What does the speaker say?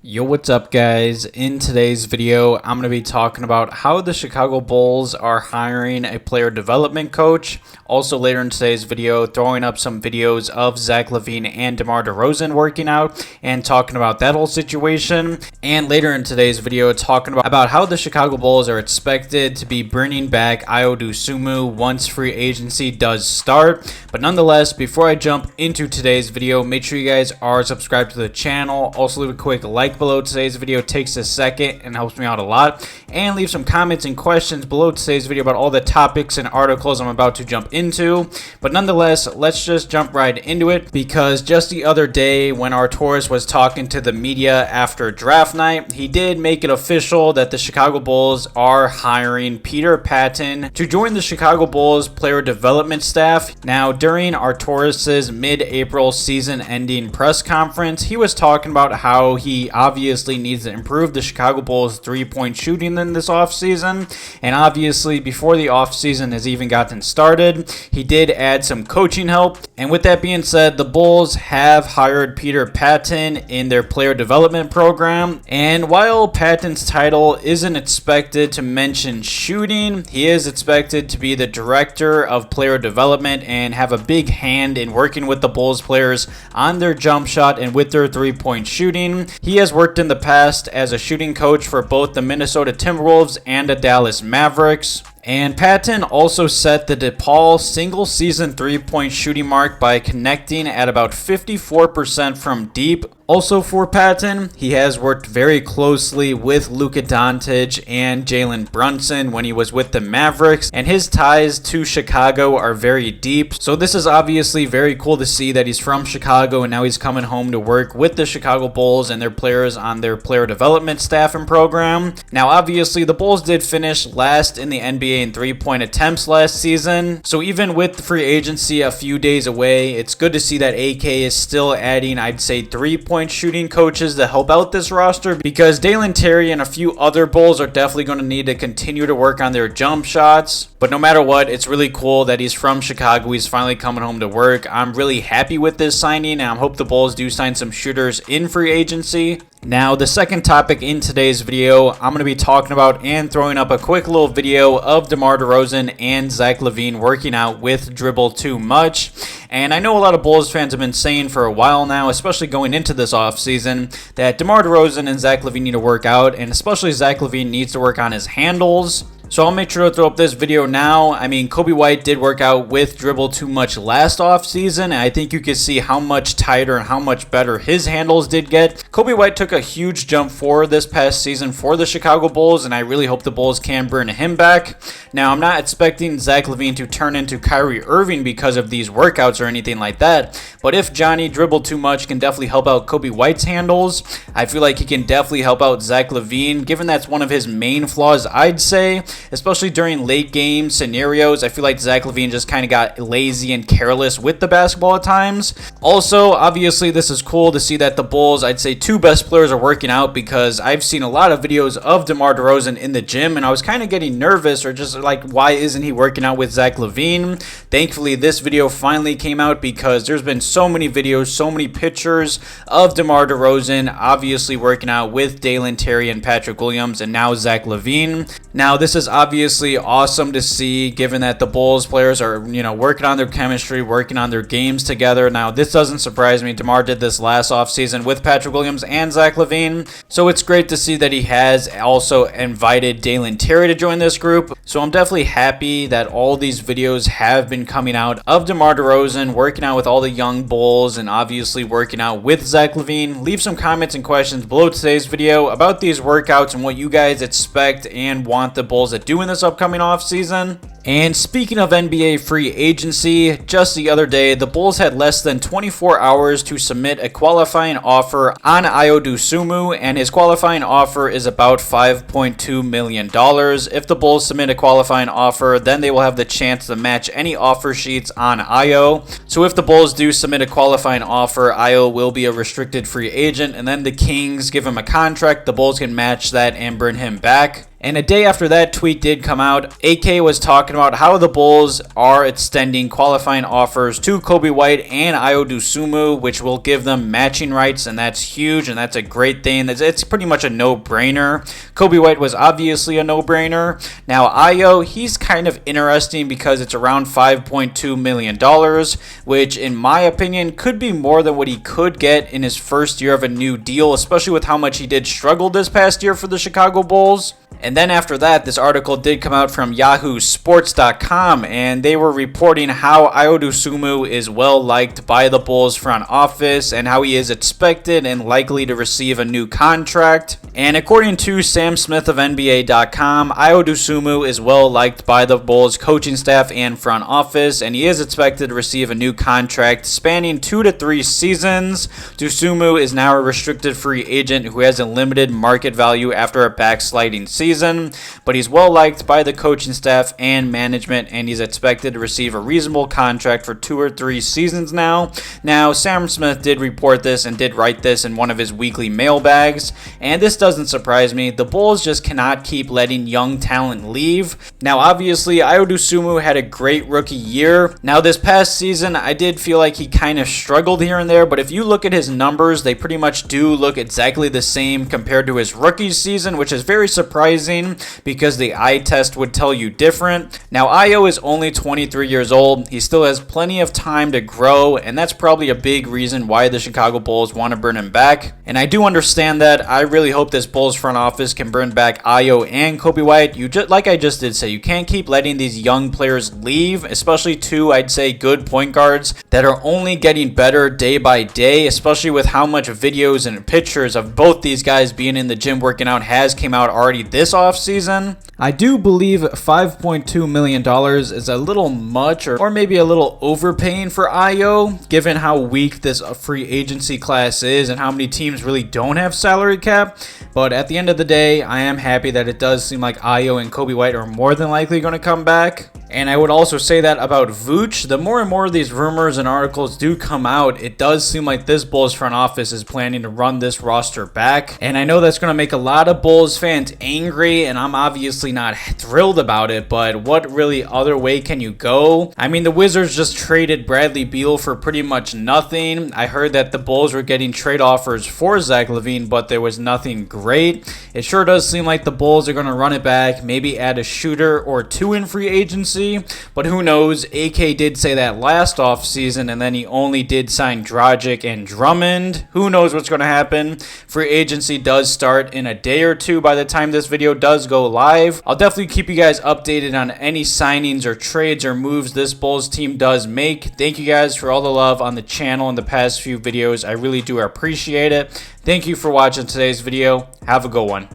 Yo, what's up guys? In today's video, I'm going to be talking about how the Chicago Bulls are hiring a player development coach. Also later in today's video, throwing up some videos of Zach LaVine and DeMar DeRozan working out and talking about that whole situation. And later in today's video, talking about how the Chicago Bulls are expected to be bringing back Ayo Dosunmu once free agency does start. But nonetheless, before I jump into today's video, make sure you guys are subscribed to the channel. Also leave a quick like below today's video. It takes a second and helps me out a lot. And leave some comments and questions below today's video about all the topics and articles I'm about to jump into. But nonetheless, let's just jump right into it, because just the other day when Arturas was talking to the media after draft night, he did make it official that the Chicago Bulls are hiring Peter Patton to join the Chicago Bulls player development staff. Now, during Arturas' mid-April season-ending press conference, he was talking about how he obviously needs to improve the Chicago Bulls three-point shooting in this offseason. And obviously, before the offseason has even gotten started, he did add some coaching help. And with that being said, the Bulls have hired Peter Patton in their player development program. And while Patton's title isn't expected to mention shooting, he is expected to be the director of player development and have a big hand in working with the Bulls players on their jump shot and with their three-point shooting. He has worked in the past as a shooting coach for both the Minnesota Timberwolves and the Dallas Mavericks. And Patton also set the DePaul single-season three-point shooting mark by connecting at about 54% from deep. Also for Patton, he has worked very closely with Luka Doncic and Jalen Brunson when he was with the Mavericks, and his ties to Chicago are very deep. So this is obviously very cool to see that he's from Chicago and now he's coming home to work with the Chicago Bulls and their players on their player development staff and program. Now obviously the Bulls did finish last in the NBA in three-point attempts last season. So even with the free agency a few days away, it's good to see that AK is still adding, I'd say, three-point shooting coaches to help out this roster, because Dalen Terry and a few other Bulls are definitely going to need to continue to work on their jump shots. But no matter what, it's really cool that he's from Chicago. He's finally coming home to work. I'm really happy with this signing, and I hope the Bulls do sign some shooters in free agency. Now, the second topic in today's video, I'm going to be talking about and throwing up a quick little video of DeMar DeRozan and Zach LaVine working out with Dribble Too Much. And I know a lot of Bulls fans have been saying for a while now, especially going into this offseason, that DeMar DeRozan and Zach LaVine need to work out, and especially Zach LaVine needs to work on his handles. So I'll make sure to throw up this video now. I mean, Coby White did work out with Dribble Too Much last offseason, and I think you can see how much tighter and how much better his handles did get. Coby White took a huge jump forward this past season for the Chicago Bulls, and I really hope the Bulls can bring him back. Now, I'm not expecting Zach LaVine to turn into Kyrie Irving because of these workouts or anything like that, but if Johnny Dribble Too Much can definitely help out Coby White's handles, I feel like he can definitely help out Zach LaVine, given that's one of his main flaws, I'd say. Especially during late game scenarios, I feel like Zach LaVine just kind of got lazy and careless with the basketball at times. Also, obviously, this is cool to see that the Bulls, I'd say, two best players are working out, because I've seen a lot of videos of DeMar DeRozan in the gym, and I was kind of getting nervous, or just like, why isn't he working out with Zach LaVine? Thankfully, this video finally came out, because there's been so many videos, so many pictures of DeMar DeRozan obviously working out with Dalen Terry and Patrick Williams, and now Zach LaVine. Now, this is obviously awesome to see, given that the Bulls players are, working on their chemistry, working on their games together. Now, this doesn't surprise me. DeMar did this last offseason with Patrick Williams and Zach LaVine. So it's great to see that he has also invited Dalen Terry to join this group. So I'm definitely happy that all these videos have been coming out of DeMar DeRozan working out with all the young Bulls and obviously working out with Zach LaVine. Leave some comments and questions below today's video about these workouts and what you guys expect and want the Bulls to do in this upcoming offseason. And speaking of NBA free agency, just the other day, the Bulls had less than 24 hours to submit a qualifying offer on Ayo Dosunmu, and his qualifying offer is about $5.2 million. If the Bulls submit a qualifying offer, then they will have the chance to match any offer sheets on Ayo. So if the Bulls do submit a qualifying offer, Ayo will be a restricted free agent, and then the Kings give him a contract. The Bulls can match that and bring him back. And a day after that tweet did come out, AK was talking talking about how the Bulls are extending qualifying offers to Coby White and Ayo Dosunmu, which will give them matching rights, and that's huge, and that's a great thing. It's pretty much a no-brainer. Coby White was obviously a no-brainer. Now, Ayo, he's kind of interesting because it's around $5.2 million, which, in my opinion, could be more than what he could get in his first year of a new deal, especially with how much he did struggle this past year for the Chicago Bulls. And then after that, this article did come out from YahooSports.com, and they were reporting how Ayo Dosunmu is well liked by the Bulls front office and how he is expected and likely to receive a new contract. And according to Sam Smith of NBA.com, Ayo Dosunmu is well liked by the Bulls coaching staff and front office, and he is expected to receive a new contract spanning 2 to 3 seasons. Dosunmu is now a restricted free agent who has a limited market value after a backsliding season, but he's well liked by the coaching staff and management, and he's expected to receive a reasonable contract for 2 or 3 seasons now. Now, Sam Smith did report this and did write this in one of his weekly mailbags, and this doesn't surprise me. The Bulls just cannot keep letting young talent leave. Now, obviously, Ayo Dosunmu had a great rookie year. Now, this past season, I did feel like he kind of struggled here and there, but if you look at his numbers, they pretty much do look exactly the same compared to his rookie season, which is very surprising because the eye test would tell you different. Now, Ayo is only 23 years old. He still has plenty of time to grow, and that's probably a big reason why the Chicago Bulls want to bring him back. And I do understand that. I really hope this Bulls front office can bring back Ayo and Coby White. Like I just did say, you can't keep letting these young players leave, especially two, I'd say, good point guards that are only getting better day by day, especially with how much videos and pictures of both these guys being in the gym working out has came out already this offseason. I do believe $5.2 million is a little much or maybe a little overpaying for Ayo, given how weak this free agency class is and how many teams really don't have salary cap. But at the end of the day, I am happy that it does seem like Ayo and Coby White are more than likely going to come back. And I would also say that about Vooch. The more and more of these rumors and articles do come out, it does seem like this Bulls front office is planning to run this roster back. And I know that's going to make a lot of Bulls fans angry, and I'm obviously not thrilled about it, but what really other way can you go? I mean, the Wizards just traded Bradley Beal for pretty much nothing. I heard that the Bulls were getting trade offers for Zach LaVine, but there was nothing great. It sure does seem like the Bulls are going to run it back, maybe add a shooter or two in free agency. But who knows? AK did say that last offseason, and then he only did sign Dragic and Drummond. Who knows what's going to happen? Free agency does start in a day or two by the time this video does go live. I'll definitely keep you guys updated on any signings or trades or moves this Bulls team does make. Thank you guys for all the love on the channel in the past few videos. I really do appreciate it. Thank you for watching today's video. Have a good one.